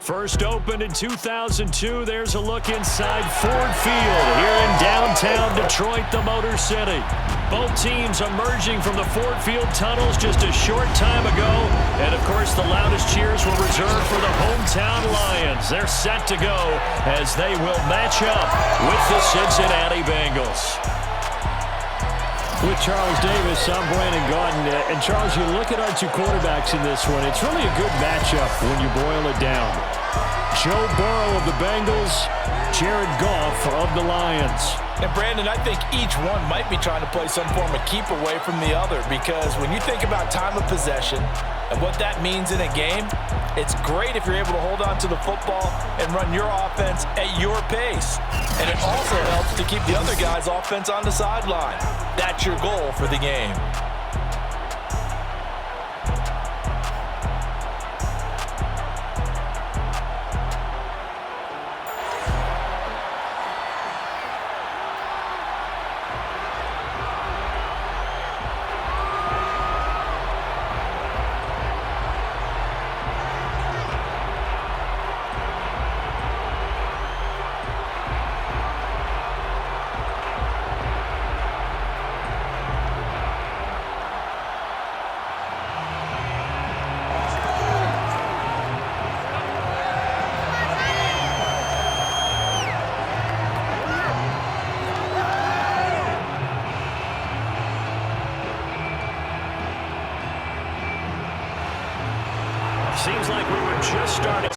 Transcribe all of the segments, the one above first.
First opened in 2002. There's a look inside Ford Field here in downtown Detroit, the Motor City. Both teams emerging from the Ford Field tunnels just a short time ago. And, of course, the loudest cheers were reserved for the hometown Lions. They're set to go as they will match up with the Cincinnati Bengals. With Charles Davis, I'm Brandon Gaudin. And, Charles, you look at our two quarterbacks in this one. It's really a good matchup when you boil it down. Joe Burrow of the Bengals, Jared Goff of the Lions. And, Brandon, I think each one might be trying to play some form of keep away from the other, because when you think about time of possession and what that means in a game, it's great if you're able to hold on to the football and run your offense at your pace. And it also helps to keep the other guy's offense on the sideline. That's your goal for the game. Seems like we were just starting.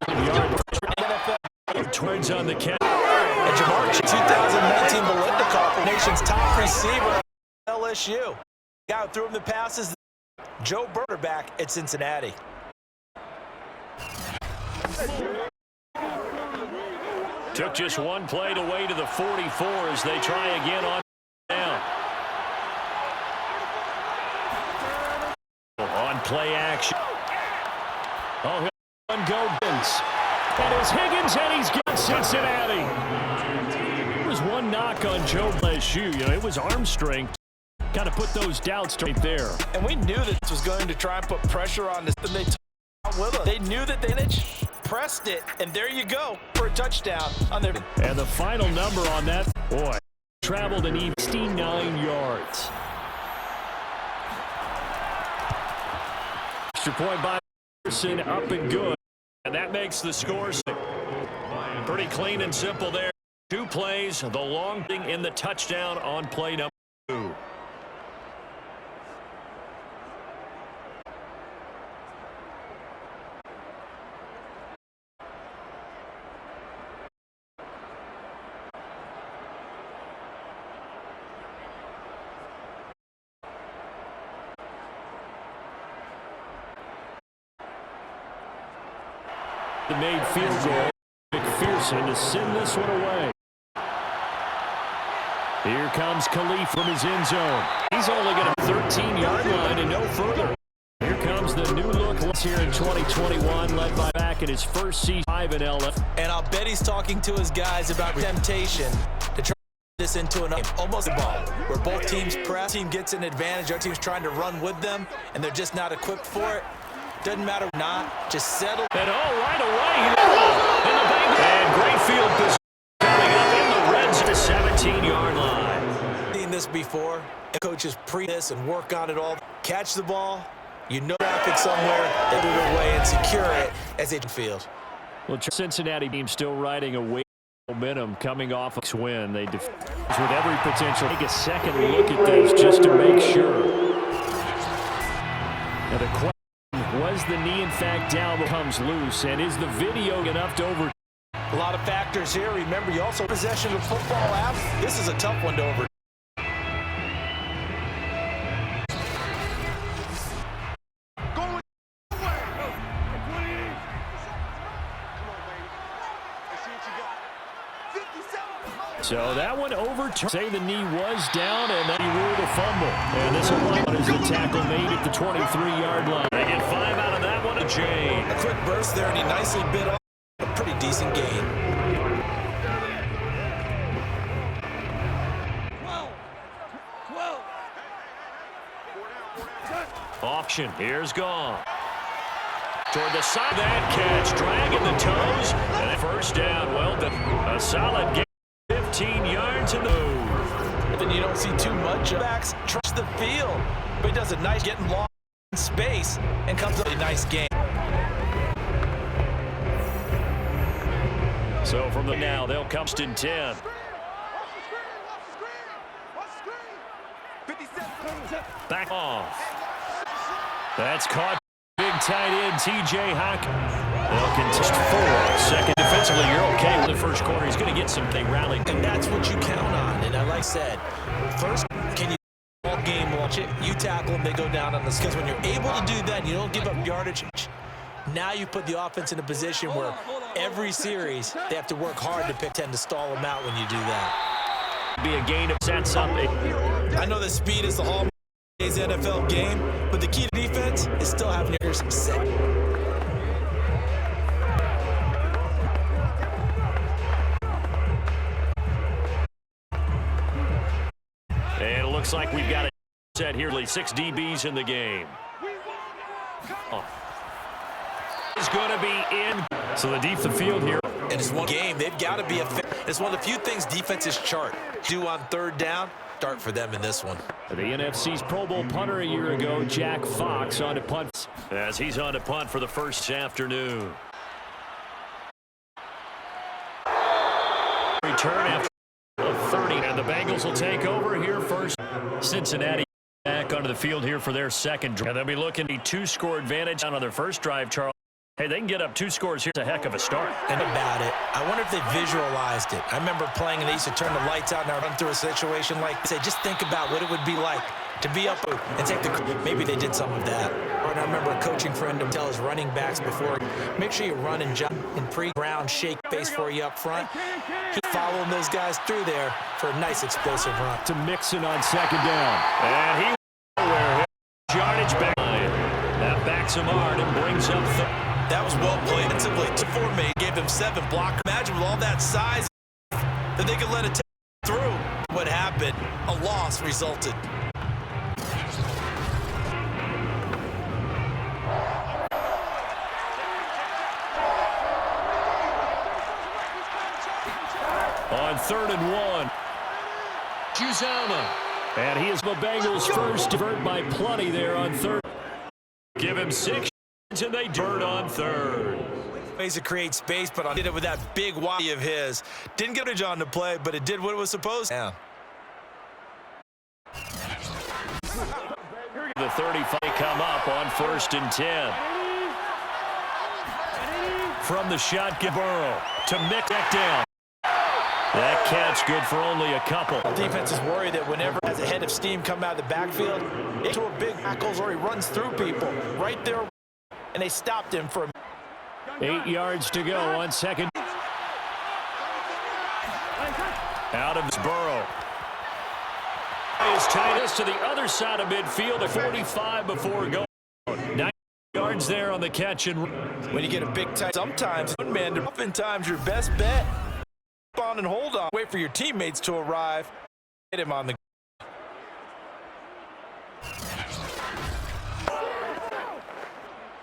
Twins on the catch. And Jamar, 2019 Biletnikoff, the nation's top receiver at LSU. Out through him the passes. Joe Burrow back at Cincinnati. Took just one play to way to the 44 as they try again on down. On play action. Oh, on Goldens. And it's Higgins, and he's got Cincinnati. There was one knock on Joe LSU. You know, it was arm strength. Kind of put those doubts right there. And we knew that this was going to try and put pressure on this. And they took out with us. They knew that they pressed it, and there you go for a touchdown on their. And the final number on that, boy, traveled an 69 yards. Extra point by up and good, and that makes the score pretty clean and simple there. 2 plays, the long thing in the touchdown on play number 2. The made field goal. McPherson to send this one away. Here comes Khalif from his end zone. He's only got a 13-yard line and no further. Here comes the new look here in 2021, led by back in his first season 5 in LF. And I'll bet he's talking to his guys about temptation to try this into an almost a ball where both teams press. Team gets an advantage. Our team's trying to run with them, and they're just not equipped for it. Doesn't matter or not, just settle. And right away, in the Bengals. And great field position coming up in the red zone, 17-yard line. Seen this before. Coaches pre this and work on it all. Catch the ball, you know traffic somewhere, they do it away and secure it as they field. Well, Cincinnati team still riding a wave momentum coming off a win. They with every potential. Take a second look at this just to make sure. Now the question. Was the knee, in fact, down, but comes loose? And is the video enough to over? A lot of factors here. Remember, you also possession of football app. This is a tough one to over. So that one overturned. Say the knee was down, and then he ruled a fumble. And this one is the tackle made at the 23-yard line. They get 5 out of that one to Jane. A quick burst there, and he nicely bit off a pretty decent gain. Option. Here's gone. Toward the side of that catch, dragging the toes, and a first down. Well done. A solid game, 15 yards in the move. Then you don't see too much backs trust the field, but he does a nice getting long in space and comes up with a nice game. So from the now, they'll come in 10. Back off. That's caught. Big tight end, T.J. Hawk. They'll contest 4. Second defensively, you're okay with the first quarter. He's going to get something rallied. And that's what you count on. And like I said, first, can you all game launch it? You tackle them, they go down on the because when you're able to do that, you don't give up yardage. Now you put the offense in a position where every series they have to work hard to tend to stall them out when you do that. Be a gain of sets up. I know that speed is the hallmark of today's NFL game, but the key to defense is still having your set. And it looks like we've got a set here. 6 DBs in the game. Is going to be in. So the deep the field here. And it's one game. They've got to be a fit. It's one of the few things defenses chart. Do on third down. Start for them in this one. The NFC's Pro Bowl punter a year ago, Jack Fox, on to punt. As he's on to punt for the first afternoon. Return after 30. And the Bengals will take over here first. Cincinnati back onto the field here for their second drive. And they'll be looking at a 2-score advantage on their first drive, Charles. Hey, they can get up 2 scores here. It's a heck of a start. And about it, I wonder if they visualized it. I remember playing and they used to turn the lights out and I run through a situation like this. Just think about what it would be like to be up and take the. Maybe they did some of that. Or I remember a coaching friend to tell his running backs before, make sure you run and jump in pre-ground, shake face for you up front. He's following those guys through there for a nice explosive run. To Mixon on second down. And he where yardage back. That backs him hard and brings up That was well played. Defensively, 2-4 made, gave him 7 block. Imagine with all that size that they could let it through. What happened? A loss resulted. On 3rd and 1. Juzama. And he is the Bengals' first divert by plenty there on 3rd. Give him 6. And they divert on 3rd. Ways to create space, but I did it with that big wide of his. Didn't get it on the play, but it did what it was supposed to. Yeah. The 35 come up on 1st and 10. From the shotgun, Burrow to Mick down. That catch good for only a couple. Defense is worried that whenever has a head of steam come out of the backfield, into a big tackles or he runs through people right there. And they stopped him for 8 yards to go on second. Out of Burrow. His tightest to the other side of midfield at 45 before going. 9 yards there on the catch. And when you get a big tight, sometimes one man, oftentimes your best bet. On and hold on. Wait for your teammates to arrive. Hit him on the.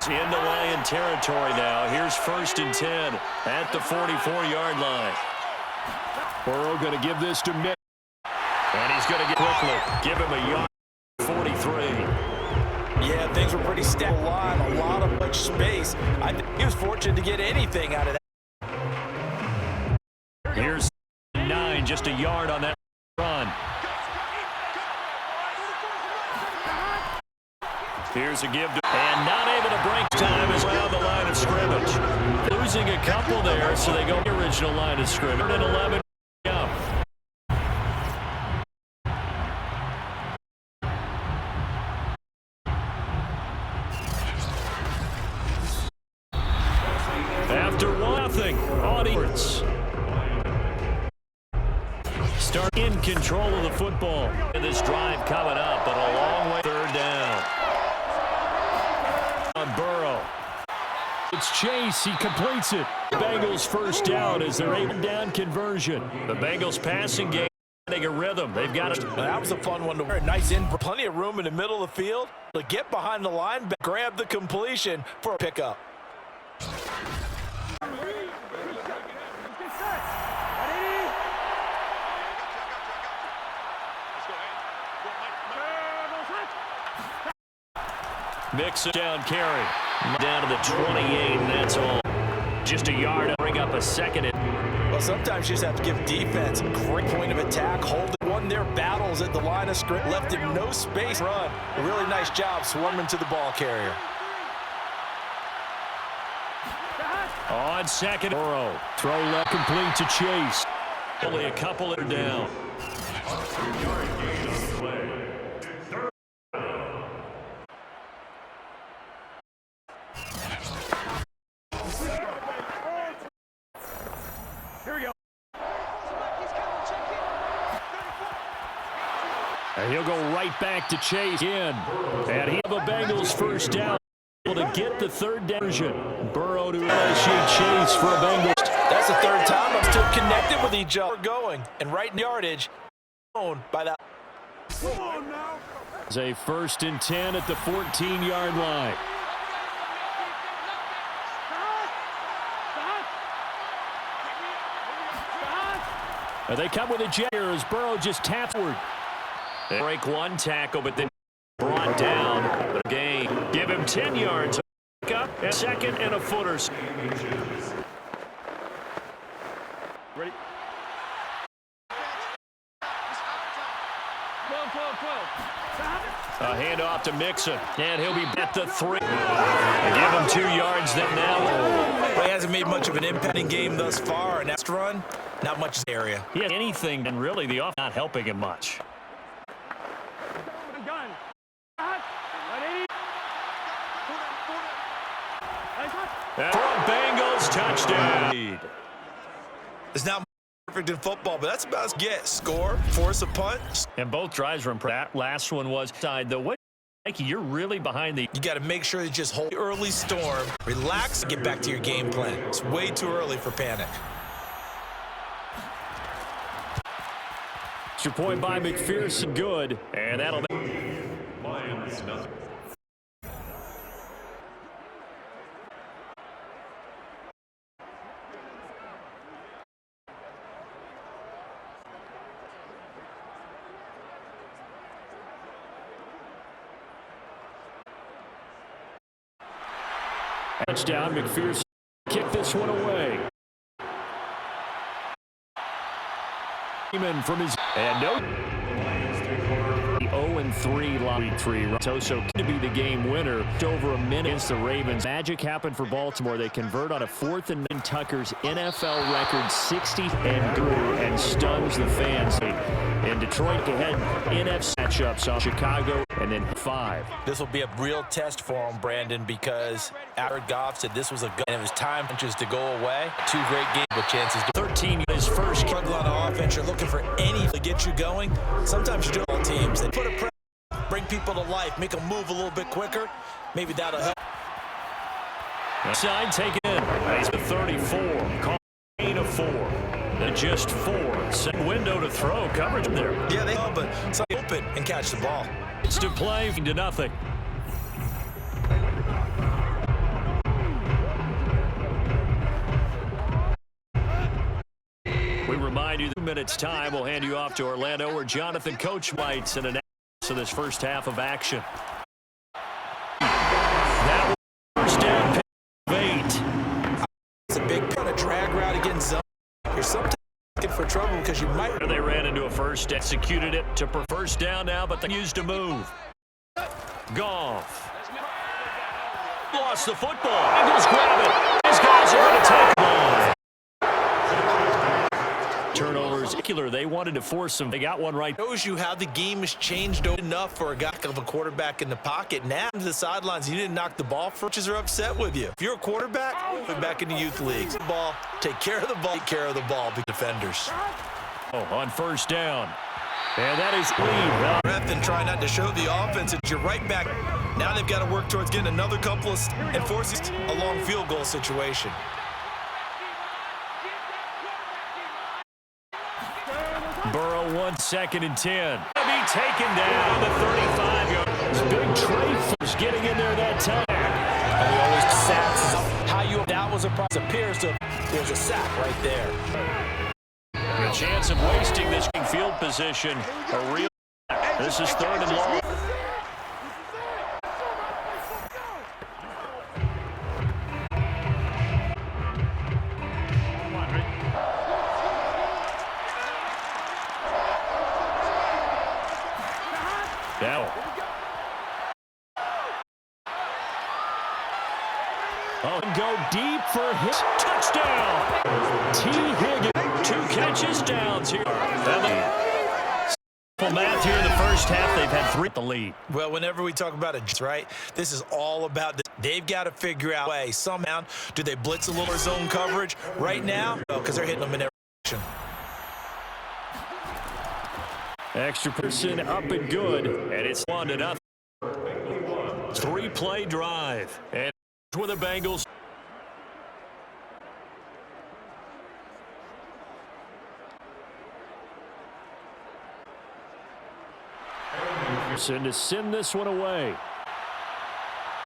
Into Lion territory now. Here's 1st and 10 at the 44-yard line. Burrow going to give this to Mick. And he's going to get quickly. Give him a yard. 43. Yeah, things were pretty stacked. A lot of much space. I think he was fortunate to get anything out of that. Here's 9, just a yard on that run. Here's a give to, and not able to break time is around the line of scrimmage. Losing a couple there, so they go the original line of scrimmage. And 11 up. After 1-0, audience. Start in control of the football. And this drive coming up, but a long way. 3rd down. On Burrow. It's Chase. He completes it. Bengals first down as they're able down conversion. The Bengals passing game getting a rhythm. They've got it. That was a fun one to wear. Nice in. Plenty of room in the middle of the field to get behind the line, grab the completion for a pickup. Mix it down carry. Down to the 28, and that's all. Just a yard to bring up a second. Well, sometimes you just have to give defense a great point of attack. Hold it. Won their battles at the line of scrimmage. Left him no space to run. A really nice job swarming to the ball carrier. On second. Burrow. Throw left complete to Chase. Only a couple are down. And he'll go right back to Chase in. And he have a Bengals first down. Able to get the third down. Burrow to initiate Chase for a Bengals. That's the third time I'm still connected with each other. We're going. And right in yardage. By that. It's a 1st and 10 at the 14-yard line. And they come with a jet here as Burrow just taps forward. They break one tackle, but then brought down. But gain. Give him 10 yards. Up a second and a footer. Ready? A handoff to Mixon, and he'll be at the 3. Give him 2 yards then now. Well, he hasn't made much of an impending game thus far. Next run, not much area. He had anything, and really the offense not helping him much. For Bengals touchdown. It's not perfect in football, but that's about as get. Score, force a punt. And both drives were impressive. That last one was side. What, Mikey, you're really behind the. You got to make sure you just hold the early storm, relax, and get back to your game plan. It's way too early for panic. Extra point by McPherson, good, and that'll be. Touchdown, McPherson kick this one away. From his and no. 0-3 lottery 3. Toso to be the game winner. Over a minute against the Ravens. Magic happened for Baltimore. They convert on a 4th and 9. Tucker's NFL record 60 and through and stuns the fans. In Detroit to head NFC matchups on Chicago and then 5. This will be a real test for him, Brandon, because Jared Goff said this was a good and it was time just to go away. 2 great games with chances to 13 his first struggle on offense. You're looking for any to get you going. Sometimes you do all teams. They put a pressure, bring people to life, make them move a little bit quicker. Maybe that'll help. Side taken in. He's the 34. Call gain of 4. And just 4. Set window to throw. Coverage there. Yeah, they all, but so open and catch the ball. It's to play to nothing. We remind you, 2 minutes time, we'll hand you off to Orlando where Jonathan Coach White's in an of this first half of action. That was first down pick of 8. It's a big kind of drag route against zone. You're sometimes looking for trouble because you might. They ran into a first, executed it to first down now, but they used to move. Goff. Lost the football. Bengals grab it. These guys are going to take the ball. Turnovers. They wanted to force them. They got one right. Shows you how the game has changed enough for a guy of a quarterback in the pocket. Now to the sidelines, you didn't knock the ball. Coaches are upset with you. If you're a quarterback, put back in the youth leagues. Ball, take care of the ball. Take care of the ball. Big defenders. On first down. And that is lead. Breath and try not to show the offense. It's your right back. Now they've got to work towards getting another couple of and force a long field goal situation. Burrow 1 2nd and 10. Be taken down the 35-yard. Big Trey getting in there that time. And we always sacks. How you that was a problem. Appears to there's a sack right there. A chance of wasting this field position. A real. This is 3rd and long. Oh, and go deep for his touchdown. T. Higgins, 2 catches downs here. Math here in the first half, they've had 3 at the lead. Well, whenever we talk about it, right, this is all about this. They've got to figure out a way. Somehow, do they blitz a little zone coverage right now? Because they're hitting them in every direction. Extra person up and good, and it's 1-0. 3-play drive, and with the Bengals. To send this one away.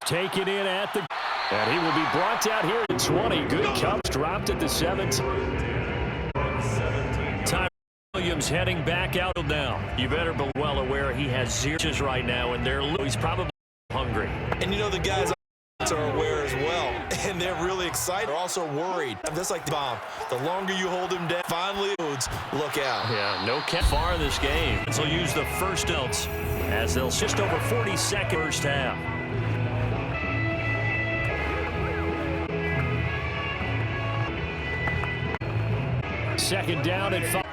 Take it in at the... And he will be brought out here at 20. Good coverage. Dropped at the 17. Time Williams heading back out now. You better be well aware he has 0 right now, and he's probably hungry. And you know the guys are aware as well, and they're really excited. They're also worried. Just like the bomb. The longer you hold him down, finally, look out. Yeah, no catch far in this game. They'll use the first outs as they'll just over 40 seconds first half. Second down and 5.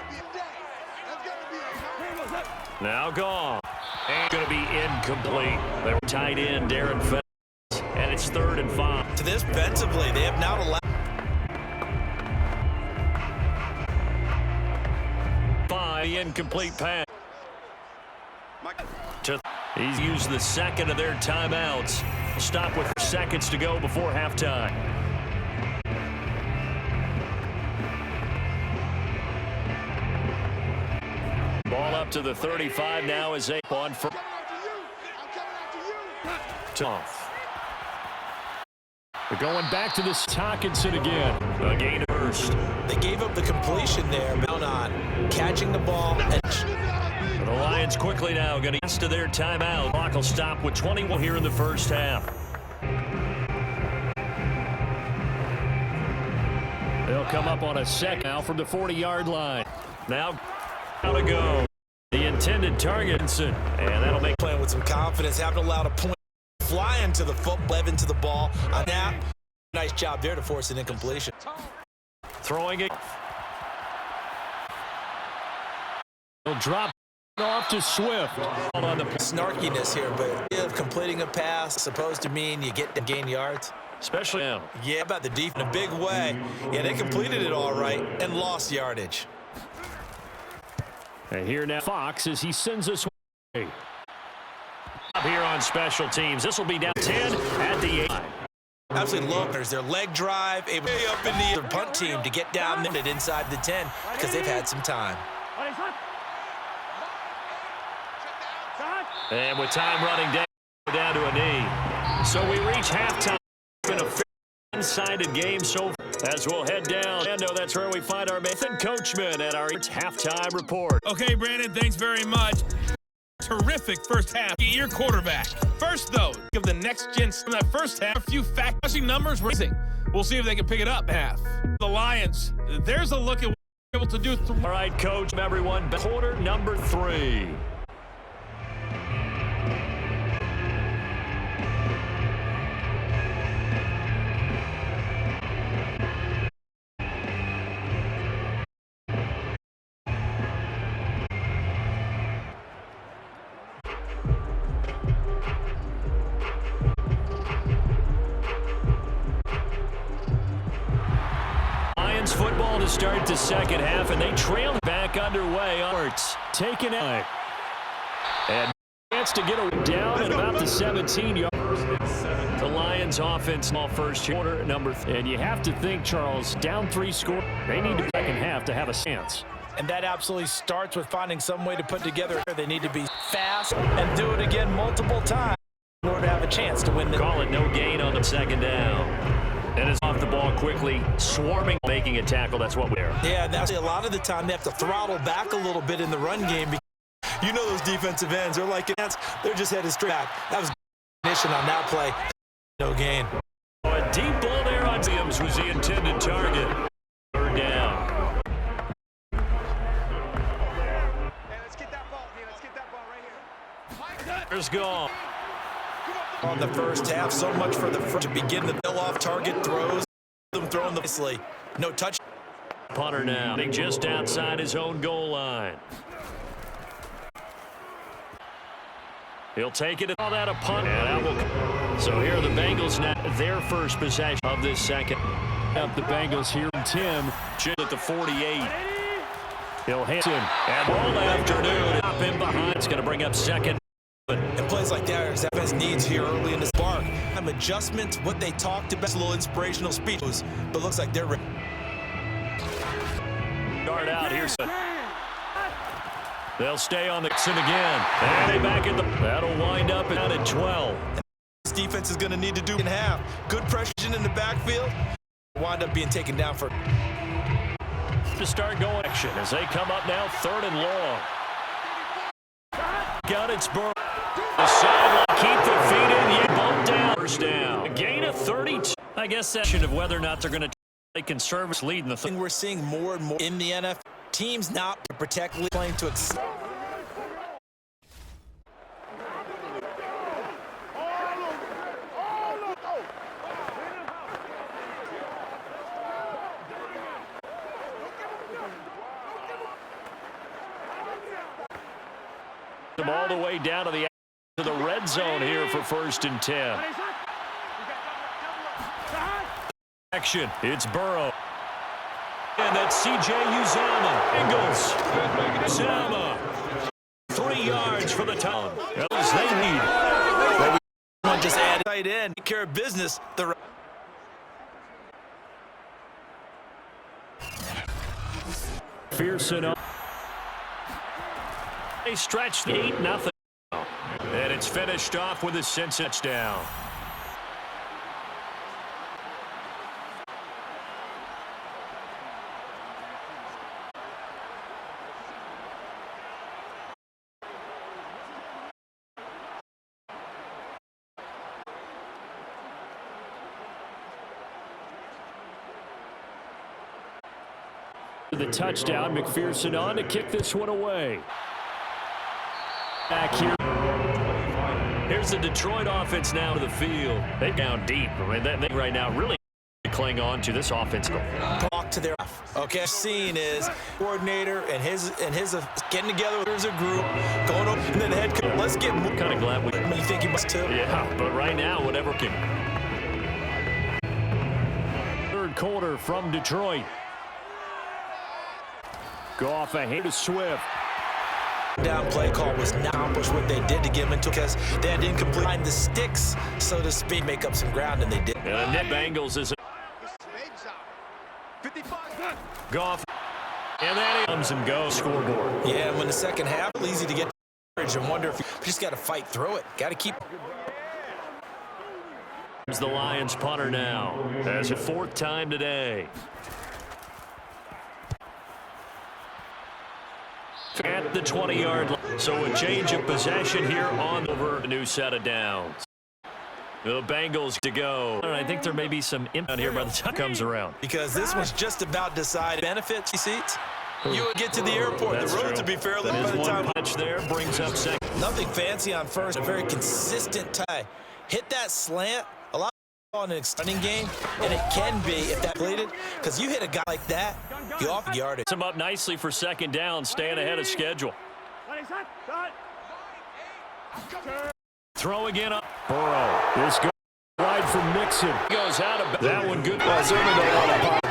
Now gone. And going to be incomplete. They're tight end, Darren Fenn. And it's 3rd and 5. To this defensively, they have now allowed 5 incomplete pass. He's used the second of their timeouts. Stop with seconds to go before halftime. Ball up to the 35 now as they on for tough. They're going back to this Hawkinson again. A gain of first. They gave up the completion there, down on catching the ball. And the Lions quickly now going to to their timeout. Clock will stop with 21 here in the first half. They'll come up on a second now from the 40-yard line. Now out to go. The intended target, and that'll make playing with some confidence. Haven't allowed a point. Flying to the football, into the ball. A nap. Nice job there to force an incompletion. Throwing it. He'll drop off to Swift. On the snarkiness here, but completing a pass supposed to mean you get to gain yards. Especially now. Yeah, about the defense in a big way. Yeah, they completed it all right and lost yardage. And here now Fox as he sends us away. Up here on special teams. This will be down 10 at the 8. Absolutely love their leg drive, able to up in the punt team to get down there inside the 10 because they've had some time. And with time running down to a knee. So we reach halftime. It's been a one-sided game so far. As we'll head down, and that's where we find our Nathan Coachman at our halftime report. Okay, Brandon, thanks very much. Terrific first half. Your quarterback. First, though, give the next gen from that first half. A few fact-checking numbers. We'll see if they can pick it up half. The Lions, there's a look at what they're able to do. All right, coach, everyone. Quarter number 3. Football to start the second half, and they trail back underway. Arts taken out. And chance to get a down at about the 17 yard. The Lions offense all first quarter number 3. And you have to think, Charles, down 3 score. They need the second half to have a chance. And that absolutely starts with finding some way to put together. They need to be fast and do it again multiple times in order to have a chance to win. Call it no gain on the second down. And it's off the ball quickly, swarming, making a tackle. That's what we're. Yeah, that's a lot of the time they have to throttle back a little bit in the run game. Because you know those defensive ends, they're like ants. They're just headed straight back. That was mission on that play. No gain. A deep ball there on Williams was the intended target. Third down. Hey, let's get that ball here. Let's get that ball right here. There's gone. on the first half. So much for the first to begin the off target throws. Them throwing the nicely. No touch. Punter now, just outside his own goal line. He'll take it. Call that a punt. So here are the Bengals now, their first possession of this second. Up the Bengals here. Tim at the 48. He'll hit him. And all afternoon, up in behind. It's going to bring up second. And plays like that, his defense needs here early in this spark. Adjustments, what they talked about, a little inspirational speech, but looks like they're ready. Guard out here. They'll stay on the Dixon again. And they back at the. That'll wind up at 12. This defense is going to need to do in half. Good pressure in the backfield. Wind up being taken down for. To start going action as they come up now, 3rd and long. Got its Burrow. The sideline, keep their feet in. You bump down. First down. A gain of 32. I guess that should of whether or not they're going to take conservative lead in the thing. We're seeing more and more in the NFL. Teams not to protect, playing to excel. All the way down to the red zone here for 1st and 10. Action. It's Burrow. And that's C.J. Uzomah. Bengals. Uzomah. 3 yards for the town. As they need. Just add tight end. Take care of business. McPherson. They stretched 8-0. And it's finished off with a touchdown. The touchdown. McPherson on to kick this one away. Back here. Here's the Detroit offense now to the field. They're down deep. I mean, that thing right now really cling on to this offense. Talk to their okay. Scene is coordinator and his getting together as a group, going over, and then head coach. Let's get more. Kind of glad we. You think you must too? Yeah, but right now, whatever can. 3rd quarter from Detroit. Goff ahead to Swift. Down play call was not accomplished what they did to get him into because they had incomplete behind the sticks, so to speak, make up some ground, and they did. And the Bengals is Goff, and then he comes and goes scoreboard. Yeah, and when the second half, it's easy to get courage and wonder if you just got to fight through it. Got to keep. Here's the Lions punter now. As a 4th time today. At the 20-yard line. So a change of possession here on over a new set of downs. The Bengals to go. And I think there may be some impact here by the time it comes around. Because this one's just about decided benefits seats. You would get to the airport. That's the road true. to be fairly That by is the time. one punch there brings up second. Nothing fancy on first. A very consistent tie. Hit that slant. A lot on an extending game, and it can be if that completed. Because you hit a guy like that, you off yardage. Him up nicely for 2nd down, staying ahead of schedule. Throw again up. Burrow. This goes wide from Mixon. Goes out of that one. Good.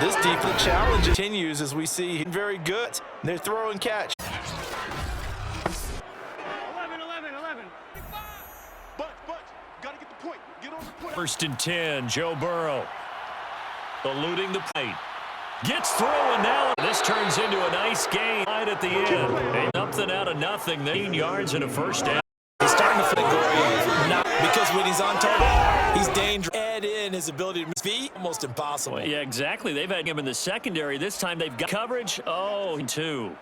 This defense challenge continues as we see very good. They're throwing catch. 11. But, gotta get the point. Get on the point. 1st and 10, Joe Burrow. Eluding the plate. Gets through, and now this turns into a nice game right at the end. Something out of nothing. 9 yards and a 1st down. He's starting to feel not because when he's on target, he's dangerous. Add in his ability to move feet, almost impossible. Well, yeah, exactly. They've had him in the secondary. This time they've got coverage. Oh, 2.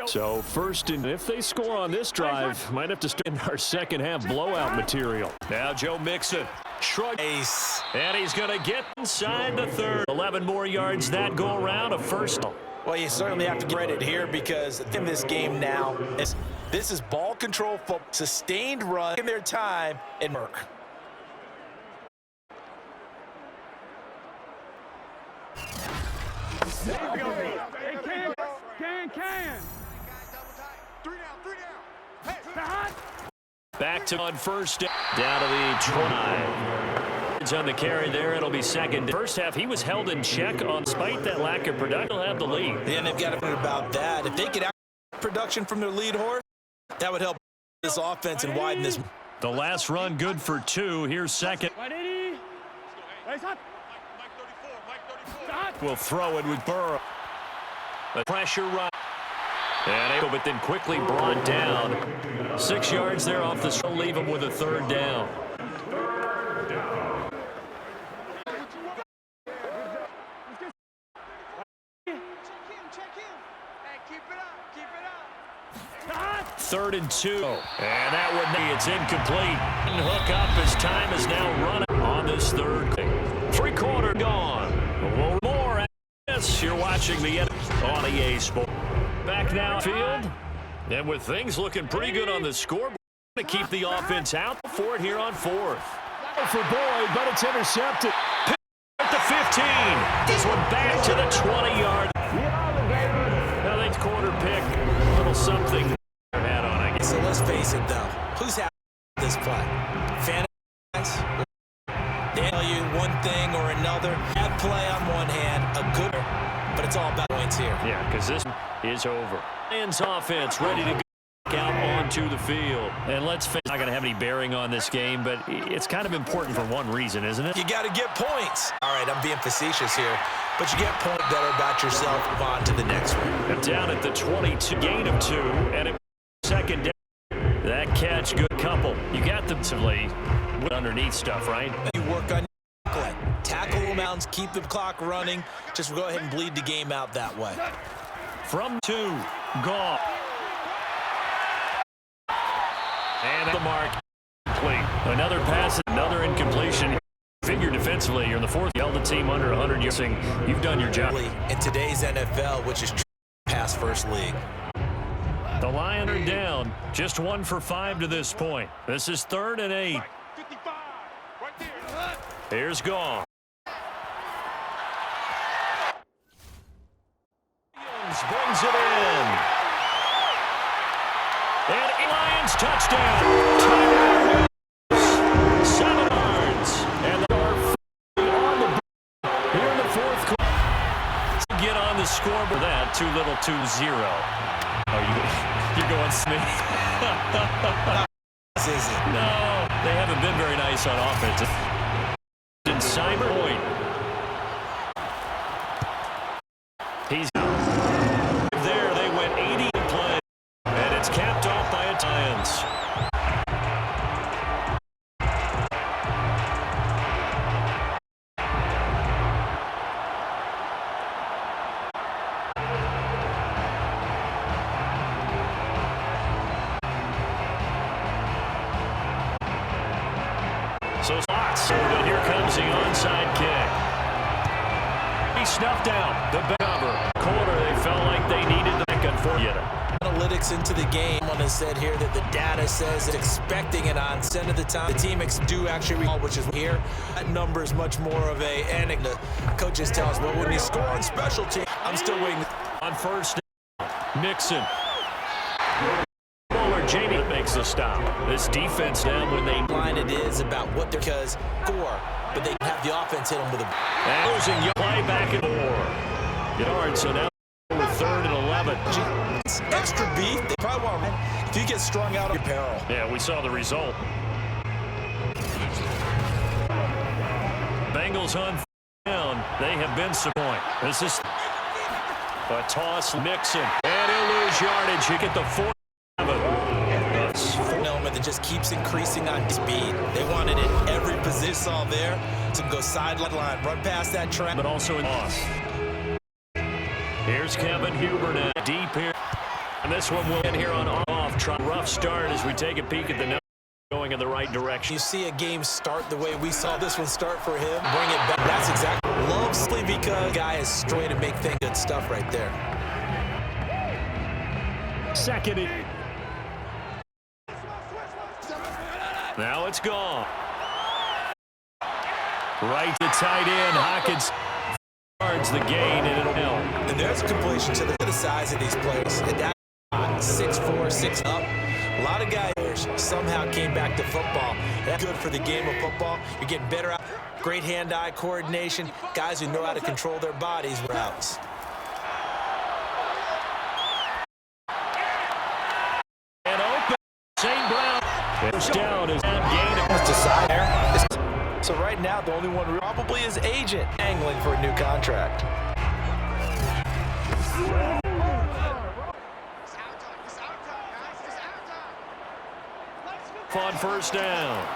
So 1st and if they score on this drive, might have to start in our second half blowout material. Now Joe Mixon. Shrug. Ace. And he's going to get inside the 3rd. 11 more yards that go around. A 1st. Well, you certainly have to get credit here because in this game now, this is ball control, sustained run in their time, and work. Can. Back to on first down to the 20. It's on the carry there. It'll be second. First half, he was held in check despite that lack of production. He'll have the lead. And they've got to think about that. If they get out production from their lead horse, that would help this offense and widen this. The last run good for 2. Here's second. Will throw it with Burrow. The pressure run. But then quickly brought down. 6 yards there off the street. Leave him with a third down. Third and 2. And that would be, it's incomplete. Hook up as time is now running on this third. 3/4 gone. More at this. You're watching the on EA Sports. Back now field. And with things looking pretty good on the scoreboard, to keep the offense out for it here on 4th. For Boyd, but it's intercepted. At the 15. This one back to the 20-yard. Now that's quarter pick. A little something. So let's face it, though. Who's happy with this play? Fans? They tell you one thing or another. Bad play on one hand, a good, but it's all about points here. Yeah, because this is over. Lions offense ready to go out onto the field. And let's face it, not going to have any bearing on this game, but it's kind of important for one reason, isn't it? You got to get points. All right, I'm being facetious here, but you get points better about yourself. Move on to the next one. And down at the 22, gain of 2, and it second down. That catch, good couple. You got them to lead underneath stuff, right? You work on tackle them out, keep the clock running. Just go ahead and bleed the game out that way. From 2, gone. And at the mark, complete. Another pass, another incompletion. Figure defensively, you're in the 4th. You held the team under 100 yards. You've done your job. In today's NFL, which is pass first league. The Lions are down. Just 1 for 5 to this point. This is 3rd and 8. Here's Gone. Brings it in. And Lions touchdown. 7 yards. And they are on the here in the 4th quarter. Get on the scoreboard. That too little, 2-0. Oh, you're going Smith. No, they haven't been very nice on offense. And Cyber Boyd. He's out. There, they went 80 to play. And it's capped off by a Lions. So here comes the onside kick. He snuffed out the cover. Quarter, they felt like they needed the back for you. Analytics into the game. Someone has said here that the data says it's expecting it on cent of the time. The team do actually recall, which is here. That number is much more of a anecdote. Coaches tell us, well, when you score on special team, I'm still waiting. On first down, Mixon. Jamie makes the stop. This defense now when they line it is about what they're because score, but they have the offense hit them with a losing play back at 4 yards. So now with 3rd and 11. Extra beef. They probably want if you get strung out of your peril. Yeah, we saw the result. Bengals on down. They have been disappointed. This is a toss. Mixon and he'll lose yardage. You get the 4. Element that just keeps increasing on speed. They wanted it every position saw there to go sideline, run past that track, but also in loss. Here's Kevin Huber now deep here, and this one will end here on off. Try rough start as we take a peek at the number going in the right direction. You see a game start the way we saw this one start for him. Bring it back. That's exactly love simply because the guy is straight and make things good stuff right there. Second. Now it's gone. Right to tight end. Hawkins guards the gain, and it'll help. And there's a completion to the size of these players. And that 6'4", 6 up. A lot of guys somehow came back to football. That's good for the game of football. You're getting better out. Great hand-eye coordination. Guys who know how to control their bodies routes. And open. St. Brown. First down is down gain. So right now, the only one probably is agent angling for a new contract. On first down.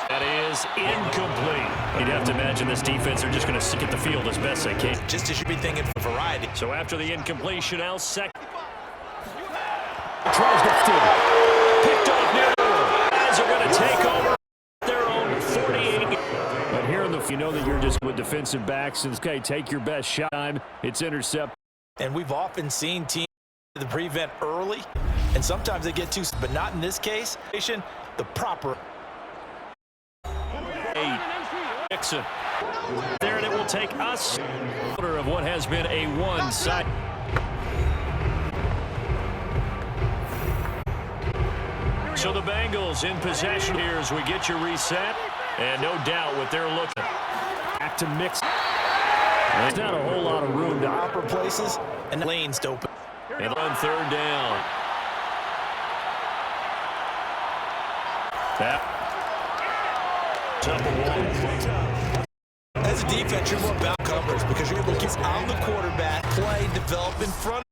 That is incomplete. You'd have to imagine this defense are just going to stick at the field as best they can. Just as you be thinking for variety. So after the incompletion, now second. Tries to steal. Picked off near. Guys are going to take over their own 48. But here in the, you know that you're just with defensive backs. And okay, take your best shot. It's intercept. And we've often seen teams the prevent early, and sometimes they get too, but not in this case. The proper. Nixon. There, and it will take us of what has been a one-side. So the Bengals in possession here as we get your reset, and no doubt what they're looking. Back to mix. There's not a whole lot of room to Proper places and lanes to open. And on third down. As a defense, you're more about covers because you're able to keep on the quarterback, play, develop in front.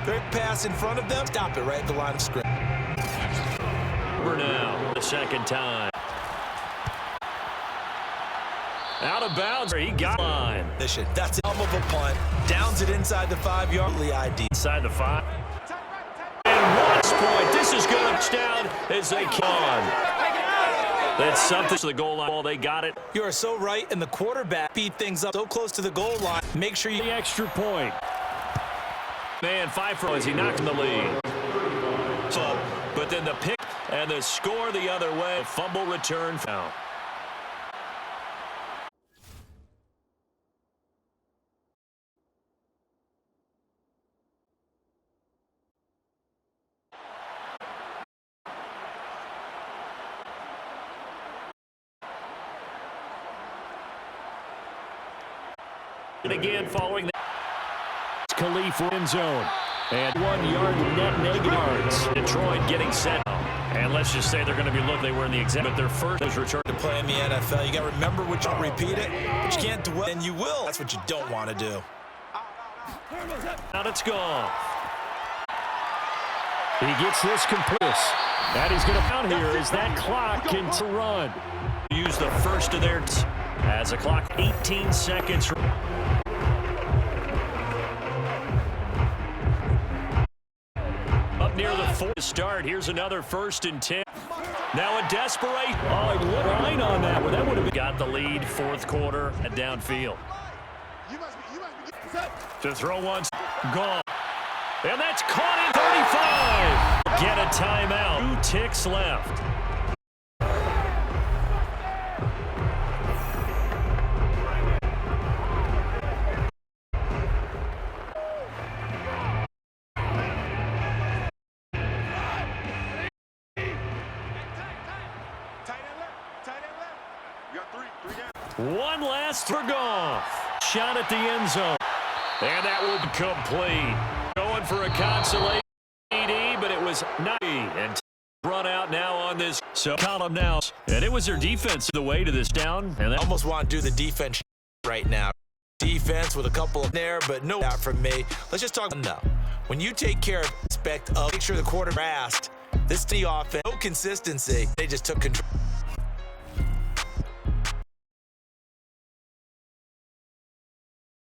Great pass in front of them. Stop it right at the line of scrimmage. Over now, the second time. Out of bounds. He got line. That's a hell of a punt. Downs it inside the 5-yard ID. Inside the 5. And Watt's point. This is going to down as they can. That's something to the goal line. Well, they got it. You are so right, and the quarterback beat things up so close to the goal line. Make sure you the extra point. Man, 5 for as he knocked in the lead. But then the pick and the score the other way. Fumble return foul. And again, following that. Khalif end zone. And 1 yard net negative yards. Detroit getting set. And let's just say they're going to be looking. They were in the exhibit. Their first return to play in the NFL. You got to remember what you repeat it, but you can't dwell, and you will. That's what you don't want to do. Out it's gone. He gets this complete. That he's going to count here as that clock can run. Use the first of their as a clock 18 seconds. Up near the 4 to start. Here's another 1st and 10. Now a desperation. Oh, he lit line on that one. That would have been. Got the lead, 4th quarter, and downfield. To throw once, gone. And that's caught in 35. Get a timeout. 2 ticks left. One last for Goff. Shot at the end zone. And that will be complete. Going for a consolation TD, but it was not. And run out now on this. So column now. And it was their defense the way to this down. And I almost want to do the defense right now. Defense with a couple there, but no out from me. Let's just talk now. When you take care of aspect of make sure the quarterback asked, this team offense, no consistency. They just took control.